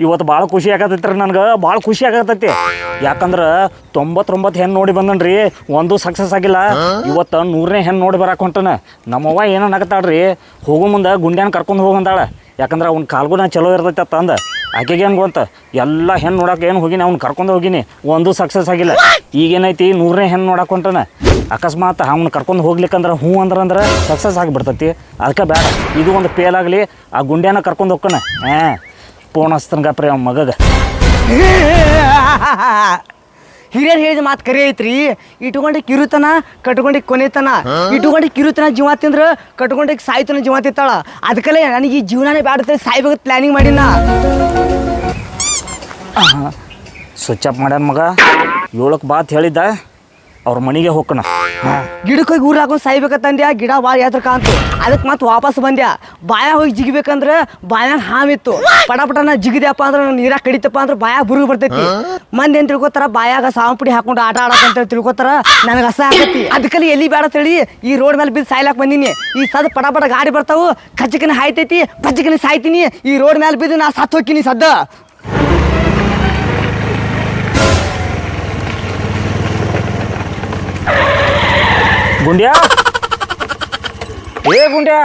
ಇವತ್ತು ಭಾಳ ಖುಷಿ ಆಗತೈತ್ರಿ ನನಗೆ, ಭಾಳ ಖುಷಿ ಆಗತೈತಿ. ಯಾಕಂದ್ರೆ 99 ಹೆಣ್ಣು ನೋಡಿ ಬಂದನ್ರಿ, ಒಂದು ಸಕ್ಸಸ್ ಆಗಿಲ್ಲ. ಇವತ್ತು 100ನೇ ಹೆಣ್ಣು ನೋಡಿ ಬರಕ್ಕೆ ಹೊಂಟನ. ನಮ್ಮವ್ವ ಏನೋ ನಗತಾಳ್ರಿ, ಹೋಗೋ ಮುಂದೆ ಗುಂಡ್ಯಾನ ಕರ್ಕೊಂಡು ಹೋಗಂದಾಳ. ಯಾಕಂದ್ರೆ ಅವ್ನ ಕಾಲ್ಗುಣ ಚಲೋ ಇರ್ತೈತೆ ಅಂತಂದು. ಆಕೆಗೆ ಏನು ಗೊತ್ತ, ಎಲ್ಲ ಹೆಣ್ಣು ನೋಡಕ್ಕೆ ಏನು ಹೋಗಿನಿ, ಅವ್ನು ಕರ್ಕೊಂಡು ಹೋಗಿನಿ, ಒಂದು ಸಕ್ಸಸ್ ಆಗಿಲ್ಲ. ಈಗೇನೈತಿ 100ನೇ ಹೆಣ್ಣು ನೋಡಕ್ಕೆ ಹೊಂಟನ. ಅಕಸ್ಮಾತ್ ಅವ್ನು ಕರ್ಕೊಂಡು ಹೋಗ್ಲಿಕ್ಕಂದ್ರೆ ಹ್ಞೂ ಅಂದ್ರೆ ಸಕ್ಸಸ್ ಆಗಿಬಿಡ್ತೈತಿ. ಅದಕ್ಕೆ ಬೇಡ, ಇದು ಒಂದು ಫೇಲ್ ಆಗಲಿ, ಆ ಗುಂಡ್ಯಾನ ಕರ್ಕೊಂಡು ಹೋಗ್ಕನ. ಫೋನ್ ಹಸ್ತನ್ಗಪ್ರಿ ಅವ್ನ ಮಗಗೆ. ಹಿರಿಯರು ಹೇಳಿದ ಮಾತು ಕರಿ ಐತ್ರಿ. ಇಟ್ಕೊಂಡು ಕಿರುತನ ಕಟ್ಕೊಂಡು ಕೊನೆತನ. ಇಟ್ಕೊಂಡು ಕಿರುತನ ಜೀವ ತಿಂದ್ರೆ ಕಟ್ಕೊಂಡು ಸಾಯ್ತನ ಜೀವ ತಿಂತಾಳ. ಅದಕ್ಕಲ್ಲೇ ನನಗೆ ಈ ಜೀವನನೇ ಬ್ಯಾಡ ಸಾಯ್ಬೇಕು ಪ್ಲಾನಿಂಗ್ ಮಾಡಿನ. ಸ್ವಿಚ್ ಆಫ್ ಮಾಡ್ಯಾನ ಮಗ. 7ಕ್ಕೆ ಬಾತ್ ಹೇಳಿದ್ದ, ಅವ್ರ ಮನೆಗೆ ಹೋಗ್ಕಣ. ಗಿಡಕ್ಕೆ ಹೋಗಿ ಊರು ಹಾಕೊಂಡು ಸಾಯ್ಬೇಕಂತಂದ್ಯ. ಗಿಡ ಭಾಳ ಯಾತ್ರ ಕಾಂತು. ಅದಕ್ಕೆ ಮತ್ತೆ ವಾಪಸ್ ಬಂದ್ಯ. ಬಾಯಾಗ ಹೋಗಿ ಜಿಗಿಬೇಕಂದ್ರೆ ಬಾಯಾಗ ಹಾವಿತ್ತು. ಪಟಪಟನ ಜಿಗಿದ್ಯಪ್ಪ ಅಂದ್ರೆ ನೀರಾಗ ಕಡಿತಪ್ಪ ಅಂದ್ರೆ ಬಾಯಾಗ ಬುರುಗು ಬರ್ತೈತಿ. ಮಂದಿ ಏನು ತಿಳ್ಕೊತಾರ, ಬಾಯಾಗ ಸಾವಂಪುಡಿ ಹಾಕೊಂಡು ಆಟ ಆಡಕ್ಕಂತೇಳಿ ತಿಳ್ಕೊತಾರ. ನನಗೆ ಹಸ ಆಗತ್ತಿ. ಅದಕ್ಕಲ್ಲಿ ಎಲ್ಲಿ ಬೇಡ ಹೇಳಿ ಈ ರೋಡ್ ಮೇಲೆ ಬಿದ್ದು ಸಾಯ್ಲಾಕ್ ಬಂದೀನಿ. ಈ ಸದ್ ಪಟ ಗಾಡಿ ಬರ್ತಾವು, ಕಚ್ಚಕನ ಹಾಯ್ತೈತಿ, ಪಚ್ಚಕನ ಸಾಯ್ತೀನಿ. ಈ ರೋಡ್ ಮೇಲೆ ಬಿದ್ದು ನಾ ಸತ್ತು ಹೋಗ್ತೀನಿ ಸದ್ದ. ಗುಂಡ್ಯಾ, ಏ ಗುಂಡ್ಯಾ,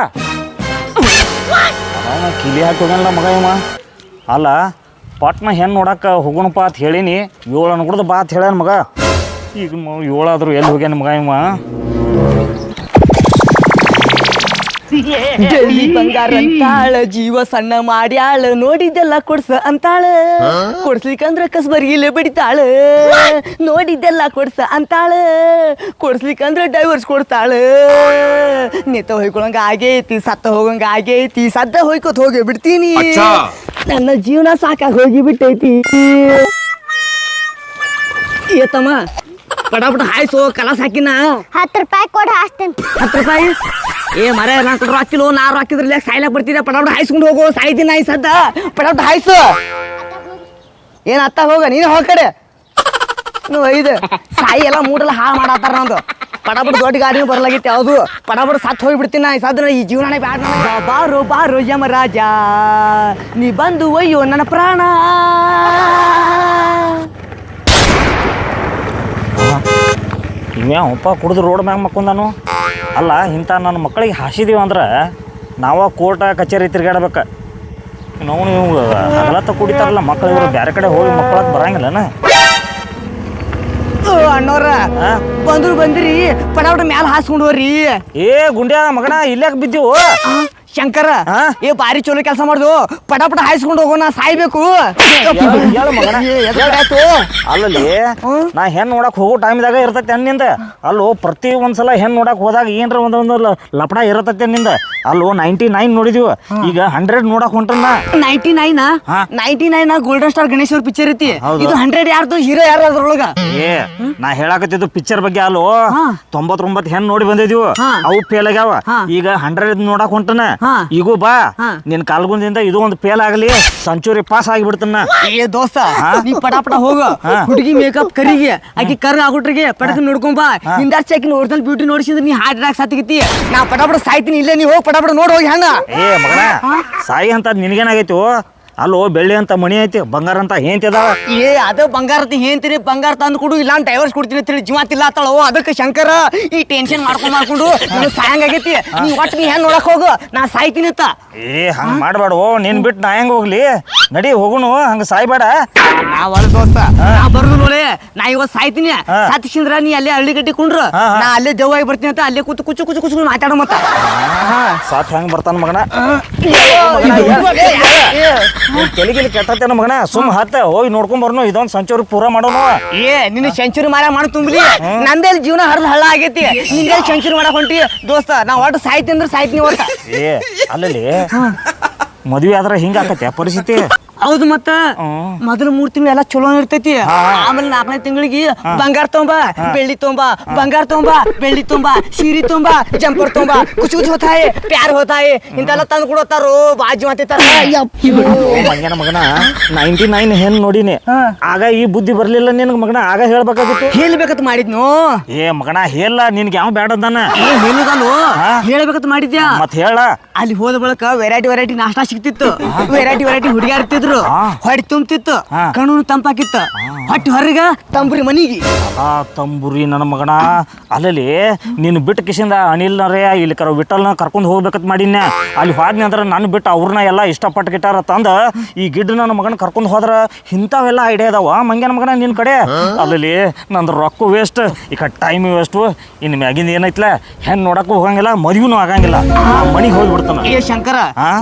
ಕಿಲಿ ಹಾಕಿ ಹೋಗಲ್ಲ ಮಗ ಇವ. ಅಲ್ಲ ಪಟ್ನ ಹೆಣ್ಣು ನೋಡಕ್ಕೆ ಹೋಗೋಣಪ್ಪ ಅಂತ ಹೇಳೀನಿ. 7 ಅನ್ಕೊಡ್ದು ಬಾ ಅಂತ ಹೇಳ್ಯಾನ ಮಗ. ಈಗ 7 ಆದರೂ ಎಲ್ಲಿ ಹೋಗ್ಯಾನ ಮಗ ಇವ. ಜಲ್ದಿ ಬಂಗಾರ ಅಂತಾಳ, ಜೀವ ಸಣ್ಣ ಮಾಡ್ಯಾಳ, ನೋಡಿದ್ದೆಲ್ಲ ಕೊಡ್ಸ ಅಂತಾಳ. ಕೊಡ್ಸ್ಲಿಕ್ಕಂದ್ರ ಕಸ್ಬರ್ಗಿಲೆ ಬಡಿತಾಳ. ನೋಡಿದ್ದೆಲ್ಲ ಕೊಡ್ಸ ಅಂತಾಳ, ಕೊಡ್ಸ್ಲಿಕ್ಕಂದ್ರ ಡೈವರ್ಸ್ ಕೊಡ್ತಾಳ. ನಿತ್ತ ಹೊಯ್ಕೊಳಂಗ ಆಗೈತಿ, ಸತ್ತ ಹೋಗಂಗ ಆಗೈತಿ. ಸದ್ದ ಹೊಯ್ಕೋತ್ ಹೋಗಿ ಬಿಡ್ತೀನಿ. ನನ್ನ ಜೀವನ ಸಾಕಾಗಿ ಹೋಗಿ ಬಿಟ್ಟೈತಿ. ಏತಮ್ಮ ಪಟಾಪಟ ಹಾಯ್ಸು, ಕಲಾಸ್ ಹಾಕಿನ. 10 ರೂಪಾಯಿ ಕೊಡು ಹಾಸ್ತೀನಿ. 10 ರೂಪಾಯಿ? ಏ ಮರ ನಾನು ಕೊಟ್ಟರು ಹಾಕಿಲ್ಲ. ನಾರು ಹಾಕಿದ್ರಲ್ಲ ಸಾಯ್ಲಾಕ್ ಬರ್ತಿದ್ದೆ. ಪಟಾಪಟ ಹಾಯ್ಸ್ಕೊಂಡು ಹೋಗು, ಸಾಯ್ತೀನಿ ನಾಯಿ ಸದ್ದ. ಪಟಾಪಟ ಹಾಯ್ಸು. ಏನು ಅತ್ತ ಹೋಗ, ನೀನು ಹೋಗ ಕಡೆ. ನೀವು 5 ಸಾಯಿ ಎಲ್ಲ ಮೂಡೆಲ್ಲ ಹಾಳು ಮಾಡತ್ತಾರ ನಂದು. ಪಟಾಪಟ ದೊಡ್ಡ ಗಾಡಿನೂ ಬರ್ಲಾಗಿತ್ತು ಯಾವುದು. ಪಟಾಪಟ ಸತ್ತು ಹೋಗಿಬಿಡ್ತೀನಿ ನಾಯಿ ಸದ್ದ. ಈ ಜೀವನನೇ ಬ್ಯಾಡ. ಬಾರೋ ಬಾರೋ ಯಮರಾಜ, ನೀ ಬಂದು ಒಯ್ಯೋ ನನ್ನ ಪ್ರಾಣ. ಇವ್ಯಾವಪ್ಪ ಕುಡಿದು ರೋಡ್ ಮ್ಯಾಗ ಮಕ್ಕೊಂದಾನು. ಅಲ್ಲ ಇಂಥ ನನ್ನ ಮಕ್ಕಳಿಗೆ ಹಾಸಿದೀವಿ ಅಂದ್ರೆ ನಾವು ಕೋರ್ಟ ಕಚೇರಿ ತಿರ್ಗಾಡ್ಬೇಕು. ನಾವು ನೀವು ಹಗಲತ್ತ ಕುಡಿತಾರಲ್ಲ ಮಕ್ಕಳು, ಇವರು ಬೇರೆ ಕಡೆ ಹೋಗಿ ಮಕ್ಕಳಕ್ಕೆ ಬರಂಗಿಲ್ಲನ. ಅಣ್ಣವ್ರ ಬಂದ್ರಿ, ಪಟಾಪಟ ಮ್ಯಾಲ ಹಾಸ್ಕೊಂಡು ಹೋಗ್ರಿ. ಏ ಗುಂಡ್ಯಾ ಮಗನ, ಇಲ್ಲಾಕ ಬಿದ್ದೀವು? ಶಂಕರ ಏ ಬಾರಿ ಚಲೋ ಕೆಲಸ ಮಾಡ್ದು. ಪಟಾಪಟ ಹಾಯ್ಸ್ಕೊಂಡು ಹೋಗೋಣ, ಸಾಯ್ಬೇಕು. ಅಲ್ಲಲ್ಲಿ ನಾ ಹೆಣ್ಣು ನೋಡಕ್ ಹೋಗೋ ಟೈಮ್ದಾಗ ಇರ್ತೈತಿ ಹಣ್ಣಿಂದ. ಅಲ್ಲೋ ಪ್ರತಿ ಒಂದ್ಸಲ ಹೆಣ್ಣು ನೋಡಕ್ ಹೋದಾಗ ಏನ್ರ ಒಂದೊಂದು ಲಪಡ ಇರತೈತಿ ನಿಂದ. ಅಲ್ಲೋ 99 ನೋಡಿದೀವಿ, ಈಗ 100 ನೋಡಕ್ ಹೊಂಟನ. 99 ಗೋಲ್ಡನ್ ಸ್ಟಾರ್ ಗಣೇಶ್ ಅವ್ರ ಪಿಕ್ಚರ್ ಐತಿ. ಇದು 100 ಯಾರ್ದು, ಹೀರೋ ಯಾರು ಅದ್ರೊಳಗ? ಏ ನಾ ಹೇಳಕತ್ತಿದ್ದು ಪಿಕ್ಚರ್ ಬಗ್ಗೆ. ಅಲ್ಲೋ 99 ಹೆಣ್ಣು ನೋಡಿ ಬಂದಿದೀವಿ, ಅವು ಫೇಲ್ ಆಗ್ಯಾವ. ಈಗ 100 ನೋಡಕ್ ಹೊಂಟನ. ಈಗೂ ಬಾ, ನಿನ್ ಕಾಲ್ಗುಂದಿಂದ ಇದು ಒಂದು ಫೇಲ್ ಆಗಲಿ, ಸೆಂಚುರಿ ಪಾಸ್ ಆಗಿಬಿಡ್ತನ. ಏ ದೋಸ್ತ, ನೀ ಪಟಾಪಟ ಹೋಗ. ಹುಡುಗಿ ಮೇಕಪ್ ಕರಿಗೆ, ಆಕಿ ಕರ್ ಆಗ್ಬಿಟ್ರಿಗೆ ಪಟಕ ನೋಡ್ಕೊಂಡ್ ಬಾ. ಹಿಂದಾರ್ಚಾಕಿನ ಒರಿಜಿನಲ್ ಬ್ಯೂಟಿ ನೋಡಿಸಿದ್ರೆ ನೀ ಹಾರ್ಟ್ ಅಟ್ಯಾಕ್ ಸತ್ತಿಗತಿ. ನಾ ಪಟಾಪಟ ಸಾಯ್ತೀನಿ. ಇಲ್ಲೇ ನೀ ಹೋಗಿ ಪಟಾಪಟ ನೋಡಿ ಹೋಗಿ ಹೆಣ್ಣ. ಏ ಮಗನ, ಸಾಯಿ ಅಂತ ನಿನಗೇನಾಗೈತಿ? ಅಲ್ಲೋ ಬೆಳ್ಳಿ ಅಂತ ಮಣಿ ಐತಿ, ಬಂಗಾರ ಅಂತ ಹೇಂತಿ ಅದಾವ. ಏ ಅದು ಬಂಗಾರ ಹೇಂತೀರಿ, ಬಂಗಾರ ತಂದು ಕೊಡು, ಇಲ್ಲ ಡೈವರ್ಸ್ ಕೊಡ್ತೀನಿ ಅಂತೇಳಿ ಜೀವ ತಿಲ್ಲ ಆತಾಳೋ. ಅದಕ್ಕೆ ಶಂಕರ ಈ ಟೆನ್ಷನ್ ಮಾಡ್ಕೊಂಡು ನನಗೆ ಸಾಯಂಗ್ ಆಗೈತಿ. ನೀ ಒಟ್ಟು ನೀ ಹೆಂಗ್ ನೋಡಕ್ ಹೋಗು, ನಾ ಸಾಯ್ತೀನಿ ಅಂತ. ಏ ಹಂಗ ಮಾಡ್ಬೇಡ, ನಿನ್ ಬಿಟ್ಟು ನಾ ಹೆಂಗ್ ಹೋಗ್ಲಿ? ನಡಿ ಹೋಗುನು, ಹಂಗ ಸಾಯ್ಬೇಡ. ನಾವಲ್ಲ ದೋಸ್ತ, ನಾ ಬರುದು ನೋಡಿ. ನಾ ಇವತ್ತು ಸಾಯ್ತೀನಿ. ಸಾತಿಸಿಂದ್ರ ನೀ ಅಲ್ಲೇ ಹಳ್ಳಿ ಗಟ್ಟಿ ಕುಂಡ್ರು, ನಾ ಅಲ್ಲೇ ಜವ್ವಾಗಿ ಬರ್ತೀನಿ ಅಂತ ಅಲ್ಲೇ ಕೂತು ಕುಚ್ಚು ಕುಚ್ಚು ಕುಚ್ಚು ಮಾತಾಡೋ ಮತ್ತ. ಸಾತ್ ಹೆಂಗ್ ಬರ್ತಾನ ಮಗನ? ಕೆಲಿಗಿಲಿ ಕೆಟ್ಟತೇನ ಮಗನ, ಸುಮ್ ಹತ್ತ ಹೋಗಿ ನೋಡ್ಕೊಂಡ್ ಬರ್ನು. ಇದೊಂದು ಸೆಂಚುರಿ ಪೂರ ಮಾಡೋನು. ಏ ನಿನ್ನ ಸೆಂಚುರಿ ಮಾಡ ತುಂಬಲಿ. ನಂದೇಲಿ ಜೀವನ ಹರಿದ ಹಳ್ಳ ಆಗೈತಿ, ನಿಂಗೆ ಸೆಂಚುರಿ ಮಾಡಕ್ ಹೊಂಟಿ ದೋಸ್ತ. ನಾ ಒಟ್ಟು ಸಾಯ್ತೀನಿ ಅಂದ್ರೆ ಸಾಯ್ತೀನಿ ಒಟ್ಟ. ಏ ಅಲ್ಲಲ್ಲಿ ಮದ್ವೆ ಆದ್ರ ಹಿಂಗ ಆಕತ್ತೆ ಪರಿಸ್ಥಿತಿ. ಹೌದು ಮತ್ತ ಮೊದಲು 3 ತಿಂಗಳು ಎಲ್ಲ ಚಲೋ ಇರ್ತೈತಿ ಆಮೇಲೆ 4ನೇ ತಿಂಗಳಿಗೆ ಬಂಗಾರ ತೊಂಬ ಬೆಳ್ಳಿ ತೊಂಬ ಬಂಗಾರ ತೊಂಬ ಬೆಳ್ಳಿ ತೊಂಬ ಸೀರೆ ತೊಂಬ ಜಂಪರ್ ತೊಂಬ ಕುಚ್ ಕುಚ್ ಹೋತಾಯಿ ಪ್ಯಾರ್ ಹೋತಾಯಿ ಇಂತೆಲ್ಲ ತಂದು ಕೊಡತ್ತಾರೋ ಬಾಜು ಅಂತಿರ್ತಾರ ಮಂಗ್ಯಾನ ಮಗನ 99 ಹೆಣ್ ನೋಡಿನಿ ಆಗ ಈ ಬುದ್ಧಿ ಬರ್ಲಿಲ್ಲ ನಿನಗ ಮಗನ ಆಗ ಹೇಳ್ಬೇಕಾಗಿತ್ತು ಹೇಳ್ಬೇಕಂತ ಮಾಡಿದ್ನು ಏ ಮಗನ ಹೇಳ ನಿನ್ಗೆ ಯಾವ ಬೇಡ ಅಂದಾನ ಹೇಳುದನು ಹೇಳ್ಬೇಕಂತ ಮಾಡಿದ್ಯಾ ಮತ್ ಹೇಳ ಅಲ್ಲಿ ಹೋದ ಬಳಕ ವೆರೈಟಿ ನಾಷ್ಟಾ ಸಿಗ್ತಿತ್ತು ವೆರೈಟಿ ಹುಡುಗಿಯಾರ್ ಇರ್ತಿದ್ರು ಹೊಟ್ಟೆ ತುಂಬ್ತಿತ್ತು ಕಣ್ಣು ತಂಪಾಕಿತ್ತು ಹೊಟ್ಟೆ ಹೊರಗ ತಂಬ್ರಿ ಮನಿಗೆ ಆ ತಂಬುರಿ ನನ್ನ ಮಗನ ಅಲ್ಲಲ್ಲಿ ನೀನು ಬಿಟ್ಟು ಕಿಸಿಂದ ಅನಿಲ್ನರೇ ಇಲ್ಲಿ ವಿಠಲ್ನ ಕರ್ಕೊಂಡು ಹೋಗ್ಬೇಕಂತ ಮಾಡಿನ ಅಲ್ಲಿ ಹೋದ್ನಿ ಅಂದ್ರೆ ನನ್ನ ಬಿಟ್ಟು ಅವ್ರನ್ನ ಎಲ್ಲ ಇಷ್ಟಪಟ್ಟು ಗಿಟ್ಟಾರ ತಂದ ಈ ಗಿಡ್ಡ ನನ್ನ ಮಗನ ಕರ್ಕೊಂಡು ಹೋದ್ರ ಇಂಥವೆಲ್ಲ ಐಡಿಯಾ ಅದಾವ ಮಂಗ್ಯಾನ ಮಗನ ನಿನ್ನ ಕಡೆ ಅಲ್ಲಲ್ಲಿ ನಂದು ರೊಕ್ಕ ವೇಸ್ಟ್ ಈ ಕಡೆ ಟೈಮ್ ವೇಸ್ಟು ಇನ್ನು ಮ್ಯಾಗಿಂದ ಏನೈತ್ಲ ಹೆಣ್ಣು ನೋಡಕ್ಕೂ ಹೋಗಂಗಿಲ್ಲ ಮದುವೆನೂ ಆಗಂಗಿಲ್ಲ ಮನಿಗೆ ಹೋಗ್ಬಿಡ್ತಾನ ಏ ಶಂಕರ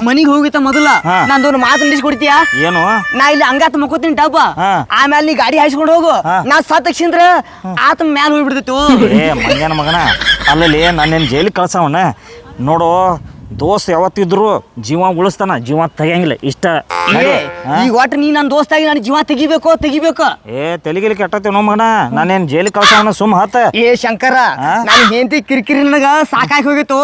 ಮನಿಗೆ ಹೋಗಿತ್ತ ಮೊದಲ ನಂದೊಂದು ಮಾತು ನಿಲ್ಲಿಸ್ಕೊಡ್ತೀಯಾ ಏನು ನಾ ಇಲ್ಲಿ ಹಂಗಾತ ಮಕ್ಕೋತೀನಿ ಡಬ್ಬ ಆಮೇಲೆ ನೀ ಗಾಡಿ ಹಾಯಿಸ್ಕೊಂಡು ಹೋಗು ನಾ ಸತ್ತಕ್ಷಿಂದ್ರ ಆತ ಮ್ಯಾಲ ಹೋಗ್ಬಿಡ್ತಿತ್ತು ಏ ಮಂಗ್ಯಾನ ಮಗನ ಅಲ್ಲಲ್ಲಿ ನಾನೇನು ಜೈಲಿಗೆ ಕಳ್ಸವನ ನೋಡು ದೋಸ್ತ್ ಯಾವತ್ತಿದ್ರು ಜೀವ ಉಳಿಸ್ತಾನ ಜೀವ ತೆಗಿಯಂಗಿಲ್ಲ ಇಷ್ಟ ಈಗ ಒಟ್ಟು ನೀ ನನ್ನ ದೋಸ್ತಾಗಿ ನಾನು ಜೀವ ತೆಗಿಬೇಕು ಏ ತೆಲಿಗಿಲಿ ಕೆಟ್ಟತಿ ನೋ ಮಗನ ನಾನೇನ್ ಜೈಲಿಗೆ ಕಳ್ಸವನ ಸುಮ್ ಹತ್ತ ಏ ಶಂಕರ ನಾನು ಹೆಂಡತಿ ಕಿರಿಕಿರಿ ನನಗ ಸಾಕಾಗಿ ಹೋಗಿತ್ತು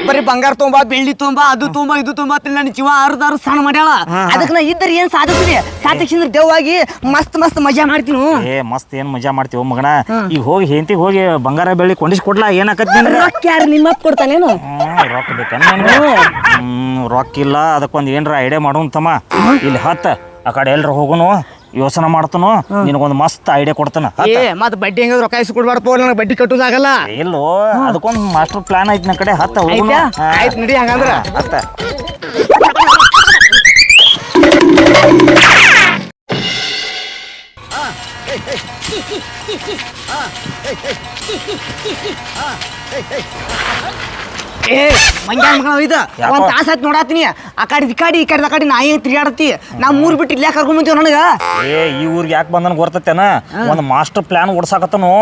ಬರೀ ಬಂಗಾರ ತೊಂಬ ಬೆಳ್ಳಿ ತೊಂಬ ಅದು ತೊಂಬ ಇದು ತೊಂಬ ನನ್ನ ಜೀವ ಅರ್ಧಾರು ಸಣ್ಣ ಮಾಡ್ಯಾಳ ಅದಕ್ಕೆ ನಾ ಇದ್ದರೆ ಏನ್ ಸಾಧಿಸ್ರಿ ಸಾತಕ್ಷಿಂದ್ರ ದೇವಾಗಿ ಮಸ್ತ್ ಮಜಾ ಮಾಡ್ತೀನಿ ಏ ಮಸ್ತ್ ಏನ್ ಮಜಾ ಮಾಡ್ತೀವಿ ಮಗನ ಈಗ ಹೋಗಿ ಹೆಂಡತಿಗೆ ಹೋಗಿ ಬಂಗಾರ ಬೆಳ್ಳಿ ಕೊಂಡಿಸ್ಕೊಡ್ಲಾ ಏನಾಕತ್ತಿ ರೊಕ್ಕ ಯಾರು ನಿಮ್ಮ ಅಪ್ಪ ಕೊಡ್ತಾನೇನು ರೊಕ್ಕ ಬೇಕನ್ನ ರೊಕ್ಕ ಇಲ್ಲ ಅದಕ್ಕೊಂದು ಏನ್ರ ಐಡಿಯಾ ಮಾಡೋಂತಮ್ಮ ಇಲ್ಲಿ ಹತ್ತ ಆ ಕಡೆ ಎಲ್ರ ಹೋಗುನು ಯೋಚನೆ ಮಾಡ್ತಾನು ನಿನಗೊಂದು ಮಸ್ತ್ ಐಡಿಯಾ ಕೊಡ್ತಾನ ಮತ್ ಬಡ್ಡಿ ಹೆಂಗ ರೊಕ್ಕ ಇಸ್ಕೊಡ್ಬಾರ್ದು ನನಗೆ ಬಡ್ಡಿ ಕಟ್ಟೋದಾಗಲ್ಲ ಇಲ್ಲೋ ಅದಕ್ಕೊಂದು ಮಾಸ್ಟರ್ ಪ್ಲಾನ್ ಐತಿ ನನ್ನ ಕಡೆ ಹತ್ತ ಆಯ್ತು ನಡಿ ಹಂಗಂದ್ರ ಹತ್ತ ಏ ಮಂಗ್ಯಾನ ಮಗನ ಇದು ಒಂದ್ ತಾಸ ಆಯ್ತು ನೋಡಾತೀನಿ ಆ ಕಡೆ ನಾಯಿ ತಿರ್ಗಾಡತ್ತಿ ನಾ ಮೂರ್ ಬಿಟ್ಟು ಇಲ್ಲೇ ಕರ್ಕೊಂಡ್ ಬಂತೀವಿ ನನಗ ಏ ಈ ಊರಿಗೆ ಯಾಕೆ ಬಂದನ್ ಗೊತ್ತೇನ ಒಂದ್ ಮಾಸ್ಟರ್ ಪ್ಲಾನ್ ಓಡ್ಸಾಕತ್ತನು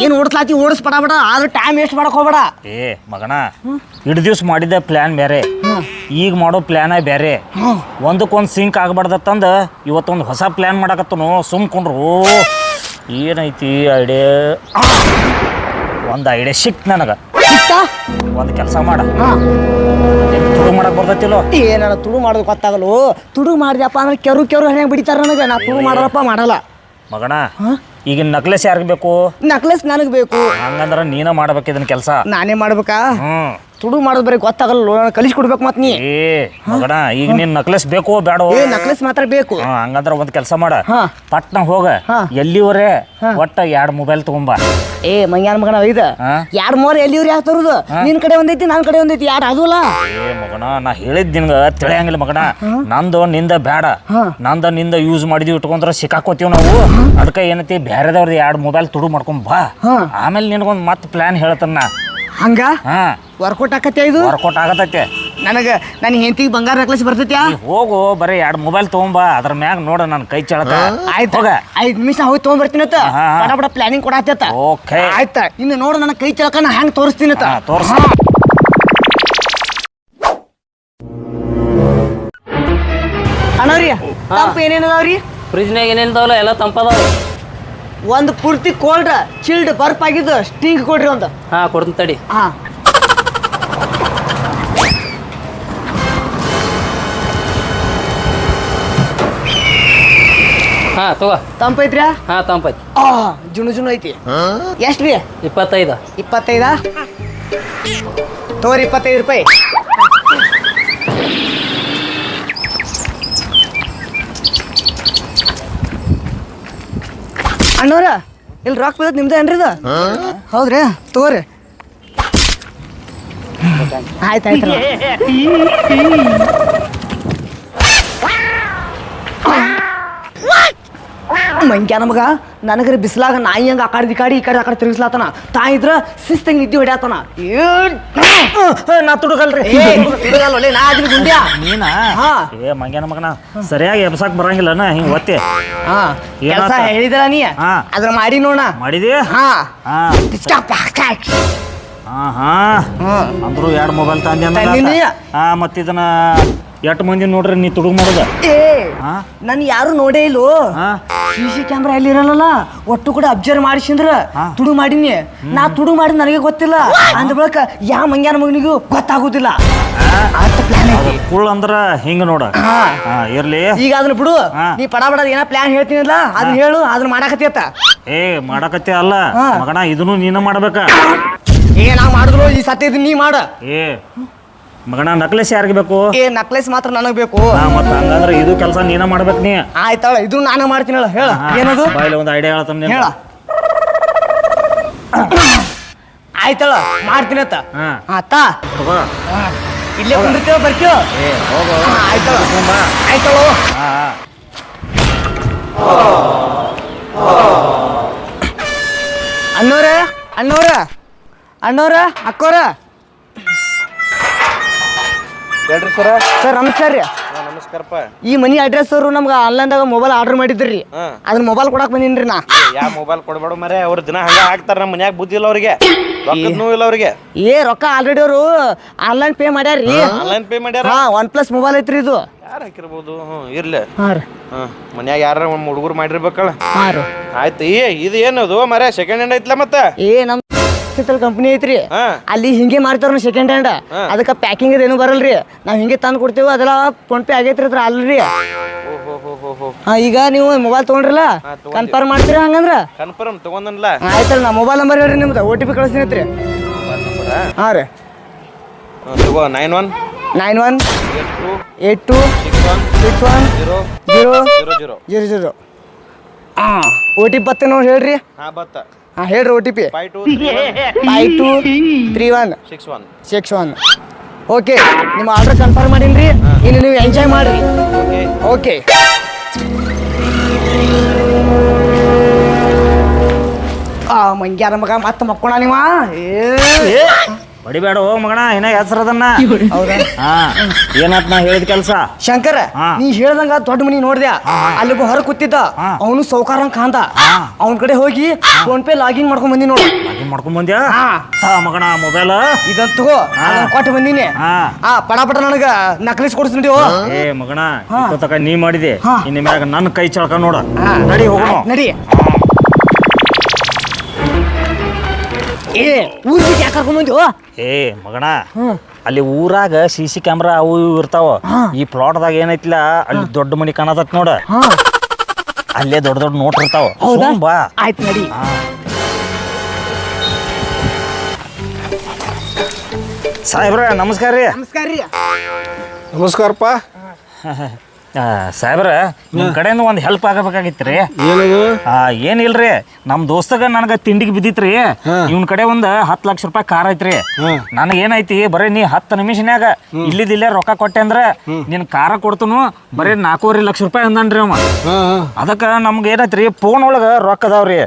ಏನ್ ಓಡಿಸ್ಲಾತಿ ಓಡಿಸ್ಬೇಡ ಆದ್ರೆ ಟೈಮ್ ವೇಸ್ಟ್ ಮಾಡಕ್ ಹೋಗ್ಬೇಡ ಏ ಮಗನ ಇಡ್ ದಿವ್ಸ ಮಾಡಿದ ಪ್ಲಾನ್ ಬೇರೆ ಈಗ ಮಾಡೋ ಪ್ಲಾನ ಬೇರೆ ಒಂದಕ್ಕೊಂದು ಸಿಂಕ್ ಆಗ್ಬಾರ್ದತ್ತಂದ ಇವತ್ತೊಂದು ಹೊಸ ಪ್ಲಾನ್ ಮಾಡಕತ್ತನು ಸುಮ್ಕೊಂಡ್ರು ಏನೈತಿ ಐಡಿಯಾ ಒಂದು ಐಡಿಯಾ ಸಿಕ್ತು ನನಗ ಒಂದು ಕೆಲಸ ಮಾಡ ತುಡು ಮಾಡಕ್ ಬರ್ತೈತಿಲ್ಲೋ ಏನಾರ ತುಡು ಮಾಡೋದು ಗೊತ್ತಾಗಲ್ಲ ತುಡು ಮಾಡಿದಪ್ಪ ಅಂದ್ರೆ ಕೆರು ಹೆಂಗೆ ಬಿಡಿತಾರ ನನಗೆ ನಾ ತುಡು ಮಾಡಲ್ಲಪ್ಪ ಮಾಡಲ್ಲ ಮಗನ ಈಗಿನ ನಕ್ಲೆಸ್ ಯಾರಿಗೆ ಬೇಕು ನಕ್ಲೆಸ್ ನನಗೆ ಬೇಕು ಹಂಗಂದ್ರ ನೀನ ಮಾಡ್ಬೇಕು ಇದನ್ನ ಕೆಲಸ ನಾನೇ ಮಾಡ್ಬೇಕಾ ತುಡು ಮಾಡೋದು ಬರೀ ಗೊತ್ತಾಗಲ್ಲ ಕಲಿಸಿ ಕೊಡ್ಬೇಕು ಮತ್ ನೀ ಏ ಮಗನ ಈಗ ನಿನ್ ನಕ್ಲೆಸ್ ಬೇಕು ಬೇಡ ನಕ್ಲೆಸ್ ಮಾತ್ರ ಬೇಕು ಹಂಗಂದ್ರ ಒಂದ್ ಕೆಲಸ ಮಾಡ ಪಟ್ನ ಹೋಗ ಎಲ್ಲಿವರೆ ಒಟ್ಟ 2 ಮೊಬೈಲ್ ತಗೊಂಬ ಏ ಮಂಗ್ಯಾನ ಮಗನ ಇದು 2 ಮೂರು ಎಲ್ಲಿವ್ರಿ ಯಾಕೆ ತರುದು ನಿನ್ ಕಡೆ ಒಂದೈತಿ ನನ್ ಕಡೆ ಒಂದೈತಿ 2 ಅದಲ್ಲ ಏ ಮಗನ ನಾ ಹೇಳಿದ್ ನಿನ್ಗ ತಿಳಿಯಂಗಿಲ್ಲ ಮಗನ ನಂದು ನಿಂದ ಬೇಡ ನಿಂದ ಯೂಸ್ ಮಾಡಿದ್ವಿ ಇಟ್ಕೊಂಡ್ರ ಸಿಕ್ಕಾಕೋತೀವಿ ನಾವು ಅದಕ್ಕೆ ಏನೈತಿ ಬೇರೆದವ್ರದ್ದು 2 ಮೊಬೈಲ್ ತುಡು ಮಾಡ್ಕೊಂಡ್ ಬಾ ಆಮೇಲೆ ನಿನಗೊಂದು ಮತ್ತೆ ಪ್ಲಾನ್ ಹೇಳ್ತಾನ ಹಂಗ ವರ್ಕೌಟ್ ಆಕತ್ತೆ ಇದು ವರ್ಕೌಟ್ ಆಗತೈತೆ ನನಗೆ ನನ್ನ ಹೆಂಡತಿಗೆ ಬಂಗಾರ ನೆಕ್ಲೆಸ್ ಬರ್ತೈತಿ ಹೋಗು ಬರೀ 2 ಮೊಬೈಲ್ ತಗೊಂಬ ಅದ್ರ ಮ್ಯಾಗ ನೋಡ ನನ್ನ ಕೈ ಚಳಕ ಆಯ್ತು 5 ನಿಮಿಷ ಹೋಗಿ ತೊಗೊಂಡ್ಬರ್ತೀನಿ ಬಡ ಪ್ಲಾನಿಂಗ್ ಕೊಡಾತೈತ ಓಕೆ ಆಯ್ತಾ ಇನ್ನು ನೋಡು ನನ್ನ ಕೈ ಚಳಕ ನಾ ಹೆಂಗ್ ತೋರಿಸ್ತೀನಿ ತೋರ್ಸ ಅಣ್ಣವ್ರಿ ತಂಪ ಏನೇನದಾವ್ರಿ ಫ್ರಿಜ್ನಾಗ ಏನೇನಿದಾವಲ್ಲ ಎಲ್ಲ ತಂಪದಾವ ಒಂದು ಪೂರ್ತಿ ಕೋಲ್ಡ್ ಚಿಲ್ಡ್ ಬರ್ಪ್ ಆಗಿದ್ದು ಸ್ಟಿಂಗ್ ಕೊಡ್ರಿ ಒಂದು ಕೊಡ್ತೀನಿ ತಡಿ ತಗೋ ತಂಪೈತ್ರಿ ತಂಪೈತಿ ಜುಣು ಐತಿ ಎಷ್ಟು ರೀ 25 ತಗೋರಿ 25 ರೂಪಾಯಿ ಅಣ್ಣವ್ರ ಇಲ್ಲಿ ರೊಕ್ಕ ಬೀಳತ್ ನಿಮ್ದು ಏನ್ರಿ ಇದು ಹೌದ್ರಿ ತಗೋರಿ ಆಯ್ತು ಮಂಗ್ಯಾನ ಮಗ ನನಗ್ರಿ ಬಿಸಿಲಾಗ ನಾಯಿ ಹಂಗ ಆ ಕಡೆ ಈ ಕಡೆ ತಿರುಗಿಸ್ಲಾತನ ತಾ ಇದ್ರ ಶಿಸ್ತಂಗ್ ನಿದ್ದೆ ಹೊಡ್ಯಾತನ ನಾ ತುಡುಗಲ್ರಿ ನಾ ಅದ್ರಿ ಗುಂಡ್ಯಾ ನೀನಾ ಏ ಮಂಗ್ಯಾನ ಮಗನ ಸರಿಯಾಗಿ ಎಬ್ಸಾಕ್ ಬರಂಗಿಲ್ಲನ ಹಿಂಗ್ ಒತ್ತಿ ಕೆಲಸ ಹೇಳಿದ್ರ ನೀ ಅದ್ರ ಮಾಡಿ ನೋಡ ಮಾಡಿದಿ ಅಂದ್ರು 2 ಮೊಬೈಲ್ ತಂದೆ ಮತ್ತಿದನ್ನ ಎಷ್ಟು ಮಂದಿ ನೋಡ್ರಿ ನೀ ತುಡುಗ್ ಮಾಡೋದ ಏ ಹಾ ನನ್ ಯಾರು ನೋಡೇ ಇಲ್ಲೋ ಹಾ CC ಕ್ಯಾಮ್ರಾ ಎಲ್ಲಿ ಇರಲ್ಲ ಒಟ್ಟು ಕೂಡ ಅಬ್ಸರ್ವ್ ಮಾಡಿಸಿಂದ್ರ ತುಡು ಮಾಡೀನಿ ನಾ ತುಡು ಮಾಡಿ ನನಗೆ ಗೊತ್ತಿಲ್ಲ ಅಂದ ಬಳಿಕ ಯಾವ ಮಂಗ್ಯಾನ ಮಗನಿಗೂ ಗೊತ್ತಾಗುದಿಲ್ಲ ಅಂತ ಪ್ಲಾನ್ ಐತಿ ಕುಳ್ ಅಂದ್ರ ಹಿಂಗ ನೋಡ ಹಾ. ಹಾ ಇರ್ಲಿ ಈಗ ಅದನ್ನ ಬಿಡು ಹಾ. ನೀ ಪಡ ಏನ ಪ್ಲಾನ್ ಹೇಳ್ತೀನಲ್ಲ ಅದನ್ನ ಹೇಳು ಅದನ್ನ ಮಾಡಾಕತ್ತಿಯತ್ತ ಏ ಮಾಡಕತ್ತೆ ಅಲ್ಲ ಹಾ. ಮಗಣ ಇದನ್ನು ನೀನ ಮಾಡ್ಬೇಕ ಏ ನಾ ಮಾಡಿದ್ರು ಈ ಸತ್ಯ ಇದನ್ನ ನೀ ಮಾಡ ಏ ಮಗಣ ನಕ್ಲೆಸ್ ಯಾರಿಗೆ ಬೇಕು ಏ ನಕ್ಲೆಸ್ ಮಾತ್ರ ನನಗ್ ಬೇಕು ಮತ್ತ ಹಂಗಂದ್ರ ಇದು ಕೆಲಸ ನೀನ ಮಾಡ್ಬೇಕ್ ನೀ ಆಯ್ತಾಳ ಇದು ನಾನು ಮಾಡ್ತೀನಲ್ಲ ಹೇಳ ಏನದು ಬಾಯ್ಲಿ ಒಂದು ಐಡಿಯಾ ಹೇಳ್ತಾನೆ ಹೇಳ ಆಯ್ತಾಳ ಮಾಡ್ತೀನತ್ತ ಹಾ ಆತ ತಗೋ ಇಲ್ಲೇ ಕುಂದಿರ್ತೇವ ಬರ್ತೀವ ಏ ಹೋಗೋ ಆಯ್ತಾಳ ಬಾ. ಆಯ್ತಾಳು ಹಾ ಅಣ್ಣೋರ ಅಣ್ಣೋರ ಅಣ್ಣೋರ ಅಕ್ಕೋರ ಹೇಳ್ರಿ ಸರ ಸರ್ ನಮಸ್ಕಾರ ರೀ ನಮಸ್ಕಾರಪ್ಪ. ಈ ಮನಿ ಅಡ್ರೆಸ್ ಅವರು ನಮ್ಗೆ ಆನ್ಲೈನ್ದಾಗ ಮೊಬೈಲ್ ಆರ್ಡರ್ ಮಾಡಿದ್ರಿ ಅದನ್ನ ಮೊಬೈಲ್ ಕೊಡಕ್ ಬಂದಿನ್ರಿ ನಾ ಯಾವ ಮೊಬೈಲ್ ಕೊಡ್ಬೇಡ ಮರೆ ಅವ್ರ ದಿನ ಹಂಗ ಹಾಕ್ತಾರ ನಮ್ಮ ಮನ್ಯಾಗ ಬುದ್ಧಿ ಇಲ್ಲ ಅವ್ರಿಗೆ ರೊಕ್ಕದ ನೋವು ಇಲ್ಲ ಅವ್ರಿಗೆ. ಏ ರೊಕ್ಕ ಆಲ್ರೆಡಿ ಅವರು ಆನ್ಲೈನ್ ಪೇ ಮಾಡ್ಯಾರ್ರಿ ಆನ್ಲೈನ್ ಪೇ ಮಾಡ್ಯಾರ. ಹಾ OnePlus ಮೊಬೈಲ್ ಐತ್ರಿ ಇದು ಯಾರು ಹಾಕಿರ್ಬೋದು. ಇರ್ಲಿ ಹಾ ರೀ ಮನ್ಯಾಗ ಯಾರ ಹುಡುಗರು ಮಾಡಿರ್ಬೇಕಲ್ಲ. ಹಾ ರೀ ಆಯ್ತು ಇದು ಏನದು ಮರೆ ಸೆಕೆಂಡ್ ಹ್ಯಾಂಡ್ ಐತ್ಲ ಮತ್ತೆ. ಏ ನಮ್ ಕಂಪನಿ ಐತ್ರಿ ಹಾ ಅಲ್ಲಿ ಹಿಂಗೆ ಮಾಡ್ತಾರ ಸೆಕೆಂಡ್ ಹ್ಯಾಂಡ್ ಅದಕ್ಕೆ ಪ್ಯಾಕಿಂಗ್ ಏನು ಬರಲ್ರಿ ನಾವ್ ಹಿಂಗೆ ತಂದು ಕೊಡ್ತೇವೆ ಅದೆಲ್ಲ ಫೋನ್ ಪೇ ಆಗೈತ್ರಿ ಅದ್ರ ಅಲ್ರಿ ಈಗ ನೀವು ಮೊಬೈಲ್ ತಗೊಂಡ್ರಲ್ಲ ಕನ್ಫರ್ಮ್ ಮಾಡ್ತೀರಿ ಹಂಗಂದ್ರ ಕನ್ಫರ್ಮ್ ತಗೊಂಡನ್ಲ. ಆಯ್ತಲ್ಲ ನಾ ಮೊಬೈಲ್ ನಂಬರ್ ಹೇಳ್ರಿ ನಿಮ್ದು OTP ಕಳಿಸ್ತೀನಿ ಐತ್ರಿ ಹಾ ರೀ ತಗೋ 91 82 61 00 ಹಾಂ OTP ಬತ್ತೆ ನೋಡಿ ಹೇಳ್ರಿ ಹಾ ಬತ್ತ ಹಾಂ ಹೇಳ್ರಿ OTP 5231 61 ಓಕೆ ನಿಮ್ಮ ಆರ್ಡರ್ ಕನ್ಫರ್ಮ್ ಮಾಡೀನಿ ಇನ್ನು ನೀವು ಎಂಜಾಯ್ ಮಾಡ್ರಿ ಓಕೆ ಮಂಗ್ಯಾರ ಮಗ ಮತ್ತೆ ಮಕ್ಕೋಣ ನೀವ ಏ ಬಡಿಬೇಡ ಹೋಗ್ ಮಗಣ ಏನ ಹೆಸರದನ್ನ ಹೌದಾ ಹಾ ಏನಾತ್ ನಾ ಹೇಳಿದ ಕೆಲಸ ಶಂಕರ ಹಾ. ನೀ ಹೇಳ್ದಂಗ ದೊಡ್ಡ ಮನಿ ನೋಡ್ದ್ಯಾ ಅಲ್ಲಿಗೂ ಹೊರ ಕೂತಿದ್ದ ಅವನು ಸೌಕಾರ ಕಾಂತ ಅವನ ಕಡೆ ಹೋಗಿ ಫೋನ್ ಪೇ ಲಾಗಿನ್ ಮಾಡ್ಕೊಂಡ್ ಬಂದಿ ನೋಡು ಹಾಗೆ ಮಾಡ್ಕೊಂಡ್ ಬಂದ್ಯಾ ಹಾ ತಾ ಮಗಣ ಮೊಬೈಲ್ ಇದಂತ ತಗೋ ಅದನ್ನ ಕೊಟ್ಟು ಬಂದೀನಿ ಹಾ ಪಟ ನನಗ ನಕ್ಲಿಸ್ ಕೊಡಿಸ್ತೀವಿ ಏ ಮಗಣ ತಕ ನೀ ಮಾಡಿದೆ ಇನ್ನು ಮ್ಯಾಗ ನನ್ನ ಕೈ ಚಳ್ಕ ನೋಡ ಹಾ. ನಡಿ ಹೋಗೋಣ ನಡಿ ಏ ಊರ್ ಬಿಟ್ಟು ಯಾಕೆ ಕರ್ಕೊಂಡ್ ಬಂದ್ಯೋ ಏ ಮಗಣ ಅಲ್ಲಿ ಊರಾಗ CC ಕ್ಯಾಮ್ರಾ ಅವು ಇವು ಇರ್ತಾವ ಈ ಪ್ಲಾಟ್ದಾಗ ಏನೈತಿಲ್ಲ ಅಲ್ಲಿ ದೊಡ್ಡ ಮನಿ ಕಾಣತತ್ ನೋಡ ಅಲ್ಲೇ ದೊಡ್ಡ ದೊಡ್ಡ ನೋಟ್ ಇರ್ತಾವ ಹೌದಾ ಸುಮ್ ಬಾ ಆಯ್ತು ನಡಿ ಸಾಹೇಬ್ರ ನಮಸ್ಕಾರ ರೀ ನಮಸ್ಕಾರ ರೀ ನಮಸ್ಕಾರಪ್ಪ. ಸಾಹೇಬ್ರ ನಿಮ್ಮ ಕಡೆಯಿಂದ ಒಂದು ಹೆಲ್ಪ್ ಆಗಬೇಕಾಗಿತ್ತು ರೀ ಏನದು? ಏನಿಲ್ರಿ ನಮ್ಮ ದೋಸ್ತಗ ನನಗೆ ತಿಂಡಿಗೆ ಬಿದ್ದಿತ್ರಿ ಇವನ್ ಕಡೆ ಒಂದು 10 ಲಕ್ಷ ರೂಪಾಯಿ ಕಾರ್ ಐತ್ರಿ ನನಗೇನೈತಿ ಬರೀ ನೀ 10 ನಿಮಿಷನ್ಯಾಗ ಇಲ್ಲಿದಿಲ್ಲೇ ರೊಕ್ಕ ಕೊಟ್ಟೆ ಅಂದ್ರೆ ನಿನ್ ಕಾರ ಕೊಡ್ತನು ಬರೀ 4.5 ಲಕ್ಷ ರೂಪಾಯಿ ಅಂದನ್ರಿ ಅವ ಅದಕ್ಕೆ ನಮ್ಗೆ ಏನೈತ್ರಿ ಫೋನ್ ಒಳಗೆ ರೊಕ್ಕ ಅದಾವ್ರಿ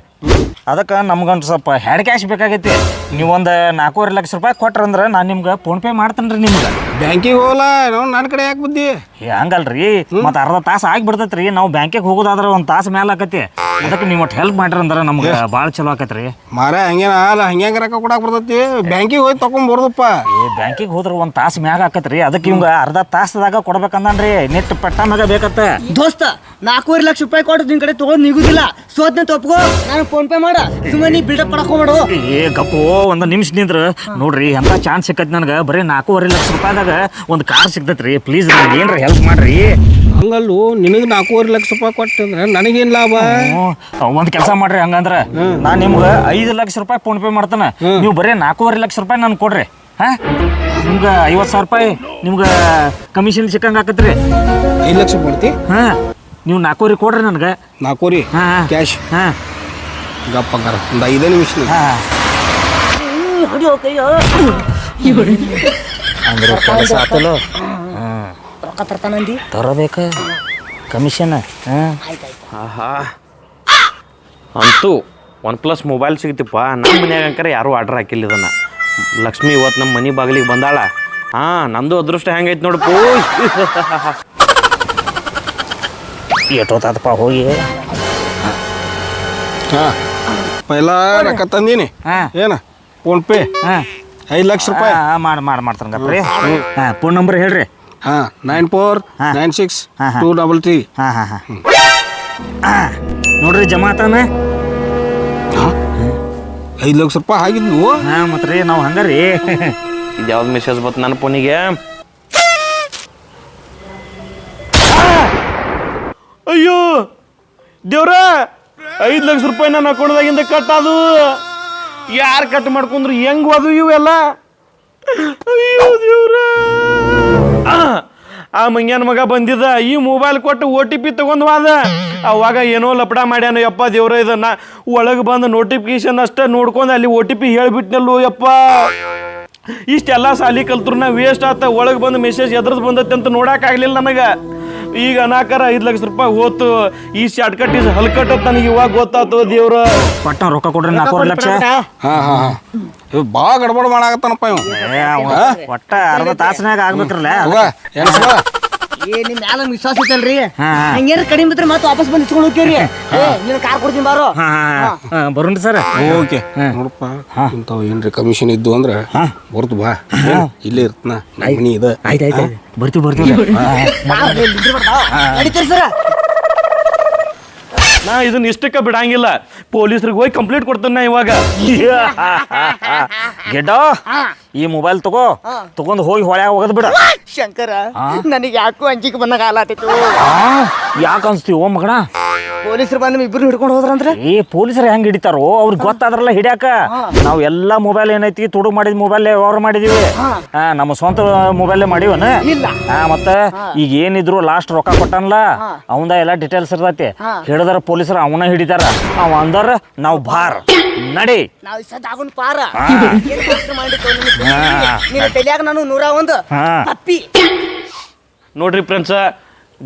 ಅದಕ್ಕೆ ನಮ್ಗೊಂದು ಸ್ವಲ್ಪ ಹೆಡ್ ಕ್ಯಾಶ್ ಬೇಕಾಗೈತಿ ನೀವೊಂದು 4.5 ಲಕ್ಷ ರೂಪಾಯಿ ಕೊಟ್ರಂದ್ರೆ ನಾನು ನಿಮ್ಗೆ ಫೋನ್ ಪೇ ಮಾಡ್ತೇನೆ ರೀ ನಿಮ್ಗೆ ಬ್ಯಾಂಕಿಗೆ ಹೋಗಲ್ಲ ನಾವು ನನ್ನ ಕಡೆ ಯಾಕೆ ಬುದ್ಧಿ? ಹಂಗಲ್ರಿ ಮತ್ತೆ ಅರ್ಧ ತಾಸು ಆಗಿಬಿಡ್ತೈತ್ರಿ ನಾವು ಬ್ಯಾಂಕಿಗೆ ಹೋಗೋದಾದ್ರೆ ಒಂದು ತಾಸು ಮೇಲೆ ಆಕತಿ ಅದಕ್ಕೆ ನೀವು ಒಟ್ಟು ಹೆಲ್ಪ್ ಮಾಡ್ರಿ ಅಂದ್ರೆ ನಮ್ಗೆ ಭಾಳ ಚಲೋ ಆಕತ್ರಿ ಮಾರ ಹಂಗೇನ ಅಲ್ಲ ಹಂಗೆ ರೊಕ್ಕ ಕೊಡಕ್ಕೆ ಬರ್ತೈತಿ. ಬ್ಯಾಂಕಿಗೆ ಹೋಗಿ ತೊಗೊಂಬರ್ದಪ್ಪ. ಬ್ಯಾಂಕಿಗೆ ಹೋದ್ರೆ ಒಂದು ತಾಸು ಮ್ಯಾಗ ಆಕತ್ರಿ ಅದಕ್ಕೆ ಇವಂಗ ಅರ್ಧ ತಾಸದಾಗ ಕೊಡ್ಬೇಕಂದ್ರಿ ನೆಟ್ ಪಟ್ಟ ಮ್ಯಾಗ ಬೇಕತ್ತ ದೋಸ್ತ 4.5 ಲಕ್ಷ ರೂಪಾಯಿ ಕೊಟ್ಟು ನಿನ್ ಕಡೆ ತಗೊಂಡ್ ನಿಗುದಿಲ್ಲ ಸೋತ್ನ ತಪ್ಕೋ ನಾನು ಫೋನ್ ಪೇ ಮಾಡ ಸುಮ್ಮನೆ ನೀ ಬಿಲ್ಡಪ್ ಮಾಡಕೋಬೇಡು ಏ ಗಪ್ಪು ಒಂದು ನಿಮಿಷ ನಿಂದ್ರ ನೋಡ್ರಿ ಎಂತ ಚಾನ್ಸ್ ಸಿಕ್ಕತ್ ನನಗೆ ಬರೀ 4.5 ಲಕ್ಷ ರೂಪಾಯಿದಾಗ ಒಂದು ಕಾರ್ ಸಿಗ್ತೈತ್ರಿ ಪ್ಲೀಸ್ ನನಗೆ ಏನ್ರ ಹೆಲ್ಪ್ ಮಾಡ್ರಿ ಹಂಗಲ್ಲು ನಿನಗೆ 4.5 ಲಕ್ಷ ರೂಪಾಯಿ ಕೊಟ್ಟಂದ್ರೆ ನನಗೇನು ಲಾಭ? ಒಂದು ಕೆಲಸ ಮಾಡ್ರಿ ಹಂಗಂದ್ರ ನಾನು ನಿಮ್ಗೆ 5 ಲಕ್ಷ ರೂಪಾಯಿ ಫೋನ್ ಪೇ ಮಾಡ್ತಾನೆ ನೀವು ಬರೀ 4.5 ಲಕ್ಷ ರೂಪಾಯಿ ನನ್ಗೆ ಕೊಡ್ರಿ ಹಾ ನಿಮ್ಗೆ 50,000 ರೂಪಾಯಿ ನಿಮ್ಗೆ ಕಮಿಷನ್ ಸಿಕ್ಕಂಗೆ ಆಕತ್ರಿ 5 ಲಕ್ಷ ಕೊಡ್ತಿ? ಹಾ ನೀವು 4.5 ಕೊಡ್ರಿ ನನಗೆ 4 ಹಾ ಕ್ಯಾಶ್ ಹಾ ಗಪ್ಪಂಗಾರ ಒಂದು 5 ನಿಮಿಷ. ಹಾ ಅಂದ್ರೆ ಕೆಲಸ ಆತಲ್ಲ ರೊಕ್ಕ ತರ್ತಾನಂದಿ ತರಬೇಕ ಕಮಿಷನ್ ಆಹಾ ಅಂತೂ OnePlus ಮೊಬೈಲ್ ಸಿಗ್ತಿಪ್ಪ. ನಮ್ಮ ಮನ್ಯಾಗ ಅಂಕರ ಯಾರೂ ಆರ್ಡರ್ ಹಾಕಿಲ್ಲ ಇದನ್ನು. ಲಕ್ಷ್ಮಿ ಇವತ್ತು ನಮ್ಮ ಮನೆ ಬಾಗಿಲಿಗೆ ಬಂದಾಳ. ನಂದು ಅದೃಷ್ಟ ಹೆಂಗೈತೆ ನೋಡಪ್ಪ. ಎಷ್ಟೊತ್ತಾತಪ್ಪ ಹೋಗಿ ಹಾಂ ಪೈಲ ರೊಕ್ಕ ತಂದೀನಿ. ಏನ ಫೋನ್ ಪೇ 5 ಲಕ್ಷ ರೂಪಾಯಿ ಮಾಡ್ತಾನೆ ಗಪ್ರಿ ಹಾಂ ಫೋನ್ ನಂಬರ್ ಹೇಳ್ರಿ. ಹಾಂ 9496 233. ನೋಡ್ರಿ ಜಮಾತಾನ 5 ಲಕ್ಷ ರೂಪಾಯಿ ಆಗಿದ್ವು. ಹಾಂ ಮತ್ತೆ ರೀ ನಾವು ಹಂಗಾರಿ ಇದು ಯಾವ್ದು ಮೆಸೇಜ್ ಬತ್ತು ನನ್ನ ಫೋನಿಗೆ? ಅಯ್ಯೋ ದೇವ್ರ, 5 ಲಕ್ಷ ರೂಪಾಯಿ ನನ್ನ ಅಕೌಂಟ್ದಾಗಿಂದ ಕಟ್ ಅದು. ಯಾರು ಕಟ್ ಮಾಡ್ಕೊಂಡ್ರು ಹೆಂಗ್ ಅದು ಇವೆಲ್ಲ? ಅಯ್ಯೋ ದೇವ್ರ, ಆ ಮಂಗ್ಯಾನ ಮಗ ಬಂದಿದ್ದ, ಈ ಮೊಬೈಲ್ ಕೊಟ್ಟು OTP ತಗೊಂಡ್ ಹೋದ. ಅವಾಗ ಏನೋ ಲಪಡ ಮಾಡ್ಯಾನ ಯಪ್ಪ ದೇವ್ರ. ಇದನ್ನ ಒಳಗೆ ಬಂದು ನೋಟಿಫಿಕೇಶನ್ ಅಷ್ಟೇ ನೋಡ್ಕೊಂಡು ಅಲ್ಲಿ OTP ಹೇಳ್ಬಿಟ್ನಲ್ಲೋ ಯಪ್ಪ. ಇಷ್ಟೆಲ್ಲ ಸಾಲಿ ಕಲ್ತ್ರು ನಾ ವೇಸ್ಟ್ ಆತ. ಒಳಗೆ ಬಂದು ಮೆಸೇಜ್ ಎದ್ರದ್ದು ಬಂದತ್ತೆ ಅಂತ ನೋಡೋಕ್ಕಾಗಲಿಲ್ಲ ನನಗೆ. ಈಗ ಅನಾಕಾರ 5 ಲಕ್ಷ ರೂಪಾಯಿ ಹೋತು. ಈ ಶಾರ್ಟ್ಕಟ್ ಈಸ್ ಹಲ್ಕಟ್ ಅಂತ ನನಗೆ ಇವಾಗ ಗೊತ್ತಾತು ದೇವ್ರ. ಪಟ್ಟ ರೊಕ್ಕ ಕೊಡ್ರಿ 4 ಲಕ್ಷ. ಹಾಂ ಇವ್ ಭಾಳ ಗಡ್ಬಡ್ ಮಾಡಾಕತ್ತಾನಪ್ಪ ಇವ. ಒಟ್ಟ ಅರ್ಧ ತಾಸನಾಗ ಆಗ್ಬೇಕ್ರಲ್ಲ. ನಿಮ್ ಮ್ಯಾಲ ವಿಶ್ವಾಸ ಐತಲ್ರಿ, ಹಂಗೇನ ಕಡಿಮೆ ಬಿದ್ರೆ ಮತ್ತೆ ವಾಪಸ್ ಬಂದು ಇಸ್ಕೊಂಡು ಹೋಗ್ತೀರಿ. ನೀನು ಕಾರ್ ಕೊಡ್ತೀನಿ ಬಾರೋ. ಬರೋಣ್ರಿ ಸರ್. ಓಕೆ ನೋಡಪ್ಪ, ಇಂಥವು ಏನ್ರಿ ಕಮಿಷನ್ ಇದ್ದು ಅಂದ್ರೆ ಬರ್ತು ಬಾ, ಇಲ್ಲೇ ಇರ್ತನ ಮನಿ ಇದೆ. ಆಯ್ತು ಬರ್ತೀವಿ. ನಡೀತೀರಿ ಸರ. ನಾ ಇದನ್ನ ಇಷ್ಟಕ್ಕೆ ಬಿಡಂಗಿಲ್ಲ. ಪೊಲೀಸ್ರಿಗೆ ಹೋಗಿ ಕಂಪ್ಲೇಂಟ್ ಕೊಡ್ತೇನೆ ನಾ ಇವಾಗ. ಗೆಡ್ಡ, ಈ ಮೊಬೈಲ್ ತಗೊಂಡ್ ಹೋಗಿ ಹೊಳ್ಯಾಗ ಹೋಗದ್ ಬಿಡ. ಶಂಕರ, ನನಗೆ ಯಾಕೋ ಅಂಜಿಕೆ ಬಂದಾಗ ಆಲಾತೈತು. ಯಾಕೆ ಅನ್ಸ್ತೀವೋ ಮಗಣ? ಪೊಲೀಸರು ಬಂದು ಇಬ್ರು ಹಿಡ್ಕೊಂಡು ಹೋದ್ರಂದ್ರೆ ಪೊಲೀಸರು ಹೆಂಗ್ ಹಿಡಿತಾರೋ ಅವ್ರಿಗೆ ಗೊತ್ತಾದ್ರಲ್ಲ ಹಿಡಿಯಾಕ. ನಾವ್ ಎಲ್ಲಾ ಮೊಬೈಲ್ ಏನೈತಿ ತುಡು ಮಾಡಿದ ಮೊಬೈಲ್ ವ್ಯವಹಾರ ಮಾಡಿದೀವಿ. ನಮ್ಮ ಸ್ವಂತ ಮೊಬೈಲ್ ಮಾಡಿವನ ಇಲ್ಲ. ಮತ್ತ ಈಗ ಏನಿದ್ರು ಲಾಸ್ಟ್ ರೊಕ್ಕ ಕೊಟ್ಟನ್ಲ ಅವಂದ ಎಲ್ಲಾ ಡೀಟೇಲ್ಸ್ ಇರ್ತೈತಿ. ಹಿಡಿದಾರ ಪೊಲೀಸರು ಅವನ ಹಿಡಿತಾರ. ಅವ ಅಂದರ ನಾವ್ ಭಾರ್ ನಡಿ. ನಾವು ಸದಾಗುನ್ ಪಾರ ನಿನ್ನ ತಲೆಯಾಗ ನಾನು 101 ತಪ್ಪಿ. ನೋಡ್ರಿ ಫ್ರೆಂಡ್ಸ,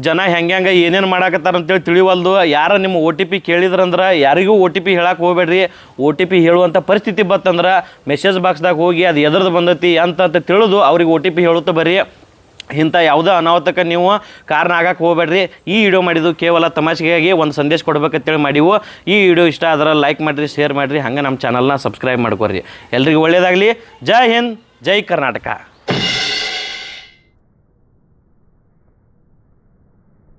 ಜನ ಹೆಂಗೆ ಏನೇನು ಮಾಡಾಕತ್ತಾರ ಅಂತೇಳಿ ತಿಳಿವಲ್ದು. ಯಾರ ನಿಮ್ಮ OTP ಕೇಳಿದ್ರಂದ್ರೆ ಯಾರಿಗೂ OTP ಹೇಳಕ್ಕೆ ಹೋಗ್ಬೇಡ್ರಿ. OTP ಹೇಳುವಂಥ ಪರಿಸ್ಥಿತಿ ಬತ್ತಂದ್ರೆ ಮೆಸೇಜ್ ಬಾಕ್ಸ್ದಾಗ ಹೋಗಿ ಅದು ಎದ್ರದ್ದು ಬಂದೈತಿ ಅಂತ ತಿಳಿದು ಅವ್ರಿಗೆ OTP ಹೇಳುತ್ತಾ ಬರ್ರಿ. ಇಂಥ ಯಾವುದೋ ಅನಾಹುತಕ್ಕೆ ನೀವು ಕಾರಣ ಆಗಕ್ಕೆ ಹೋಗ್ಬೇಡ್ರಿ. ಈ ವಿಡಿಯೋ ಮಾಡಿದ್ದು ಕೇವಲ ತಮಾಷೆಗಾಗಿ ಒಂದು ಸಂದೇಶ ಕೊಡ್ಬೇಕಂತೇಳಿ ಮಾಡಿವು. ಈ ವಿಡಿಯೋ ಇಷ್ಟ ಆದ್ರೆ ಲೈಕ್ ಮಾಡಿರಿ, ಶೇರ್ ಮಾಡಿರಿ, ಹಂಗೆ ನಮ್ಮ ಚಾನಲ್ನ ಸಬ್ಸ್ಕ್ರೈಬ್ ಮಾಡ್ಕೊರಿ. ಎಲ್ರಿಗೂ ಒಳ್ಳೆಯದಾಗಲಿ. ಜೈ ಹಿಂದ್, ಜೈ ಕರ್ನಾಟಕ.